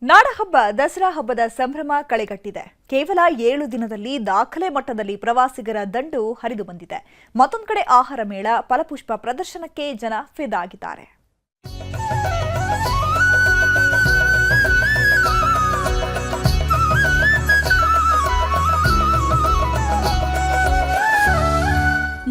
ನಾಡಹಬ್ಬ ದಸರಾ ಹಬ್ಬದ ಸಂಭ್ರಮ ಕಳೆಗಟ್ಟಿದೆ. ಕೇವಲ 7 ದಿನದಲ್ಲಿ ದಾಖಲೆ ಮಟ್ಟದಲ್ಲಿ ಪ್ರವಾಸಿಗರ ದಂಡು ಹರಿದು ಬಂದಿದೆ. ಮತ್ತೊಂದು ಕಡೆ ಆಹಾರ ಮೇಳ, ಫಲಪುಷ್ಪ ಪ್ರದರ್ಶನಕ್ಕೆ ಜನ ಫಿದಾಗಿದ್ದಾರೆ.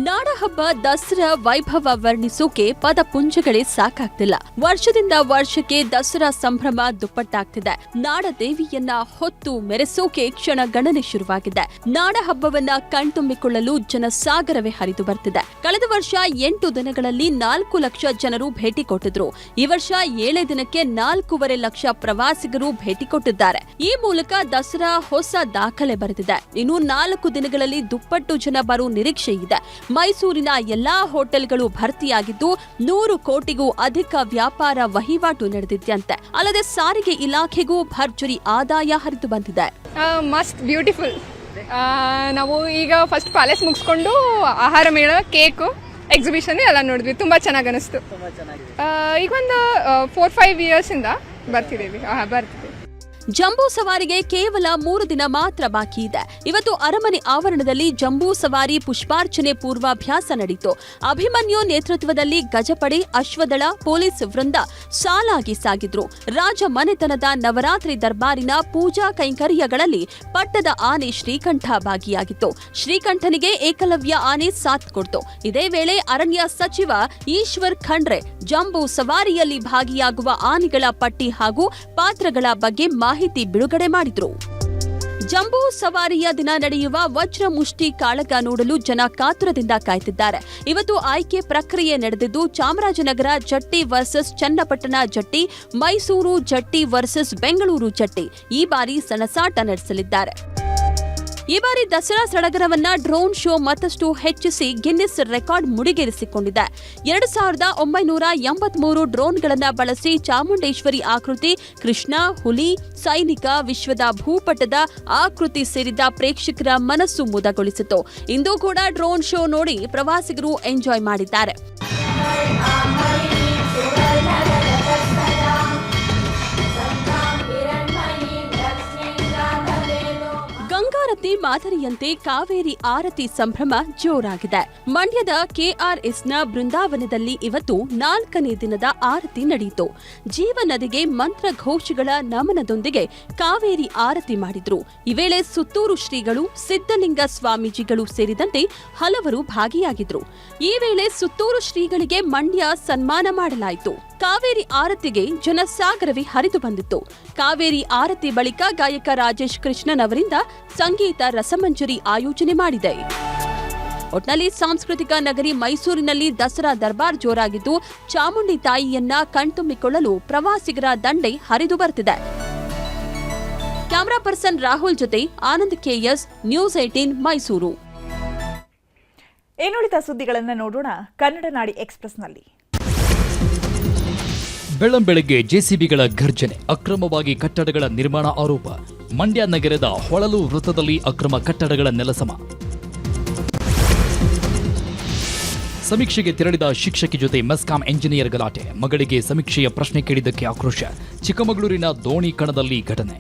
ನಾಡಹಬ್ಬ ದಸರಾ ವೈಭವ ವರ್ಣಿಸೋಕೆ ಪದಪುಂಜಗಳೇ ಸಾಕಾಗ್ತಿಲ್ಲ. ವರ್ಷದಿಂದ ವರ್ಷಕ್ಕೆ ದಸರಾ ಸಂಭ್ರಮ ದುಪ್ಪಟ್ಟಾಗ್ತಿದೆ. ನಾಡದೇವಿಯನ್ನ ಹೊತ್ತು ಮೆರೆಸೋಕೆ ಕ್ಷಣ ಗಣನೆ ಶುರುವಾಗಿದೆ. ನಾಡಹಬ್ಬವನ್ನ ಕಣ್ತುಂಬಿಕೊಳ್ಳಲು ಜನಸಾಗರವೇ ಹರಿದು ಬರ್ತಿದೆ. ಕಳೆದ ವರ್ಷ 8 ದಿನಗಳಲ್ಲಿ 4 ಲಕ್ಷ ಜನರು ಭೇಟಿ ಕೊಟ್ಟಿದ್ರು. ಈ ವರ್ಷ 7 ದಿನಕ್ಕೆ 4.5 ಲಕ್ಷ ಪ್ರವಾಸಿಗರು ಭೇಟಿ ಕೊಟ್ಟಿದ್ದಾರೆ. ಈ ಮೂಲಕ ದಸರಾ ಹೊಸ ದಾಖಲೆ ಬರೆದಿದೆ. ಇನ್ನು 4 ದಿನಗಳಲ್ಲಿ ದುಪ್ಪಟ್ಟು ಜನ ಬರೋ ನಿರೀಕ್ಷೆ ಇದೆ. ಮೈಸೂರಿನ ಎಲ್ಲಾ ಹೋಟೆಲ್ಗಳು ಭರ್ತಿಯಾಗಿದ್ದು 100 ಕೋಟಿಗೂ ಅಧಿಕ ವ್ಯಾಪಾರ ವಹಿವಾಟು ನಡೆದಿದ್ದಂತೆ. ಅಲ್ಲದೆ ಸಾರಿಗೆ ಇಲಾಖೆಗೂ ಭರ್ಜರಿ ಆದಾಯ ಹರಿದು ಬಂದಿದೆ. ಮಸ್ತ್ ಬ್ಯೂಟಿಫುಲ್. ನಾವು ಈಗ ಫಸ್ಟ್ ಪ್ಯಾಲೇಸ್ ಮುಗಿಸ್ಕೊಂಡು ಆಹಾರ ಮೇಳ, ಕೇಕ್, ಎಕ್ಸಿಬಿಷನ್ ಎಲ್ಲ ನೋಡಿದ್ವಿ. ತುಂಬಾ ಚೆನ್ನಾಗಿ ಅನಿಸ್ತು. ಈಗ ಒಂದು 4-5 ಇಯರ್ಸ್ ಇಂದ ಬರ್ತಿದ್ದೀವಿ. ಜಂಬೂ ಸವಾರಿಗೆ ಕೇವಲ 3 ದಿನ ಮಾತ್ರ ಬಾಕಿ ಇದೆ. ಇವತ್ತು ಅರಮನೆ ಆವರಣದಲ್ಲಿ ಜಂಬೂ ಸವಾರಿ ಪುಷ್ಪಾರ್ಚನೆ ಪೂರ್ವಾಭ್ಯಾಸ ನಡೆಯಿತು. ಅಭಿಮನ್ಯು ನೇತೃತ್ವದಲ್ಲಿ ಗಜಪಡೆ, ಅಶ್ವದಳ, ಪೊಲೀಸ್ ವೃಂದ ಸಾಲಾಗಿ ಸಾಗಿದ್ರು. ರಾಜ ಮನೆತನದ ನವರಾತ್ರಿ ದರ್ಬಾರಿನ ಪೂಜಾ ಕೈಂಕರ್ಯಗಳಲ್ಲಿ ಪಟ್ಟದ ಆನೆ ಶ್ರೀಕಂಠ ಭಾಗಿಯಾಗಿತ್ತು. ಶ್ರೀಕಂಠನಿಗೆ ಏಕಲವ್ಯ ಆನೆ ಸಾಥ್ ಕೊಡ್ತು. ಇದೇ ವೇಳೆ ಅರಣ್ಯ ಸಚಿವ ಈಶ್ವರ್ ಖಂಡ್ರೆ ಜಂಬೂ ಸವಾರಿಯಲ್ಲಿ ಭಾಗಿಯಾಗುವ ಆನೆಗಳ ಪಟ್ಟಿ ಹಾಗೂ ಪಾತ್ರಗಳ ಬಗ್ಗೆ ಮಾಹಿತಿ ಬಿಡುಗಡೆ ಮಾಡಿದ್ರು. ಜಂಬೂ ಸವಾರಿಯ ದಿನ ನಡೆಯುವ ವಜ್ರ ಮುಷ್ಟಿ ಕಾಳಗ ನೋಡಲು ಜನ ಕಾತುರದಿಂದ ಕಾಯ್ತಿದ್ದಾರೆ. ಇವತ್ತು ಆಯ್ಕೆ ಪ್ರಕ್ರಿಯೆ ನಡೆದಿದ್ದು ಚಾಮರಾಜನಗರ ಜಟ್ಟಿ ವರ್ಸಸ್ ಚನ್ನಪಟ್ಟಣ ಜಟ್ಟಿ, ಮೈಸೂರು ಜಟ್ಟಿ ವರ್ಸಸ್ ಬೆಂಗಳೂರು ಜಟ್ಟಿ ಈ ಬಾರಿ ಸಣಸಾಟ ನಡೆಸಲಿದ್ದಾರೆ. ಈ ಬಾರಿ ದಸರಾ ಸಡಗರವನ್ನ ಡ್ರೋನ್ ಶೋ ಮತ್ತಷ್ಟು ಹೆಚ್ಚಿಸಿ ಗಿನ್ನಿಸ್ ರೆಕಾರ್ಡ್ ಮುಡಿಗೇರಿಸಿಕೊಂಡಿದೆ. 2983 ಡ್ರೋನ್ಗಳನ್ನು ಬಳಸಿ ಚಾಮುಂಡೇಶ್ವರಿ ಆಕೃತಿ, ಕೃಷ್ಣ, ಹುಲಿ, ಸೈನಿಕ, ವಿಶ್ವದ ಭೂಪಟದ ಆಕೃತಿ ಸೇರಿದ ಪ್ರೇಕ್ಷಕರ ಮನಸ್ಸು ಮುದಗೊಳಿಸಿತು. ಇಂದು ಕೂಡ ಡ್ರೋನ್ ಶೋ ನೋಡಿ ಪ್ರವಾಸಿಗರು ಎಂಜಾಯ್ ಮಾಡಿದ್ದಾರೆ. ಗಂಗಾರತಿ ಮಾದರಿಯಂತೆ ಕಾವೇರಿ ಆರತಿ ಸಂಭ್ರಮ ಜೋರಾಗಿದೆ. ಮಂಡ್ಯದ ಕೆಆರ್ಎಸ್ನ ಬೃಂದಾವನದಲ್ಲಿ ಇವತ್ತು 4ನೇ ದಿನದ ಆರತಿ ನಡೆಯಿತು. ಜೀವನದಿಗೆ ಮಂತ್ರಘೋಷಗಳ ನಮನದೊಂದಿಗೆ ಕಾವೇರಿ ಆರತಿ ಮಾಡಿದ್ರು. ಈ ವೇಳೆ ಸುತ್ತೂರು ಶ್ರೀಗಳು, ಸಿದ್ದಲಿಂಗ ಸ್ವಾಮೀಜಿಗಳು ಸೇರಿದಂತೆ ಹಲವರು ಭಾಗಿಯಾಗಿದ್ರು. ಈ ವೇಳೆ ಸುತ್ತೂರು ಶ್ರೀಗಳಿಗೆ ಮಂಡ್ಯ ಸನ್ಮಾನ ಮಾಡಲಾಯಿತು. ಕಾವೇರಿ ಆರತಿಗೆ ಜನಸಾಗರವೇ ಹರಿದು ಬಂದಿತ್ತು. ಕಾವೇರಿ ಆರತಿ ಬಳಿಕ ಗಾಯಕ ರಾಜೇಶ್ ಕೃಷ್ಣನ್ ಅವರಿಂದ ಸಂಗೀತ ರಸಮಂಜರಿ ಆಯೋಜನೆ ಮಾಡಿದೆ. ಒಟ್ನಲ್ಲಿ ಸಾಂಸ್ಕೃತಿಕ ನಗರಿ ಮೈಸೂರಿನಲ್ಲಿ ದಸರಾ ದರ್ಬಾರ್ ಜೋರಾಗಿದ್ದು ಚಾಮುಂಡಿ ತಾಯಿಯನ್ನ ಕಣ್ತುಂಬಿಕೊಳ್ಳಲು ಪ್ರವಾಸಿಗರ ದಂಡೆ ಹರಿದು ಬರ್ತಿದೆ. ಕ್ಯಾಮರಾ ಪರ್ಸನ್ ರಾಹುಲ್ ಜೊತೆ ಆನಂದ್ ಕೆಎಸ್, ನ್ಯೂಸ್ 18 ಮೈಸೂರು. ಇನ್ನುಳಿದ ಸುದ್ದಿಗಳನ್ನು ನೋಡೋಣ ಕನ್ನಡ ನಾಡಿ ಎಕ್ಸ್‌ಪ್ರೆಸ್‌ನಲ್ಲಿ. ಬೆಳ್ಳಂಬೆಳಗ್ಗೆ ಜೆಸಿಬಿಗಳ ಘರ್ಜನೆ, ಅಕ್ರಮವಾಗಿ ಕಟ್ಟಡಗಳ ನಿರ್ಮಾಣ ಆರೋಪ. ಮಂಡ್ಯ ನಗರದ ಹೊಳಲು ವೃತ್ತದಲ್ಲಿ ಅಕ್ರಮ ಕಟ್ಟಡಗಳ ನೆಲಸಮ. ಸಮೀಕ್ಷೆಗೆ ತೆರಳಿದ ಶಿಕ್ಷಕಿ ಜೊತೆ ಮೆಸ್ಕಾಂ ಎಂಜಿನಿಯರ್ ಗಲಾಟೆ. ಮಗಳಿಗೆ ಸಮೀಕ್ಷೆಯ ಪ್ರಶ್ನೆ ಕೇಳಿದ್ದಕ್ಕೆ ಆಕ್ರೋಶ. ಚಿಕ್ಕಮಗಳೂರಿನ ದೋಣಿ ಕಣದಲ್ಲಿ ಘಟನೆ.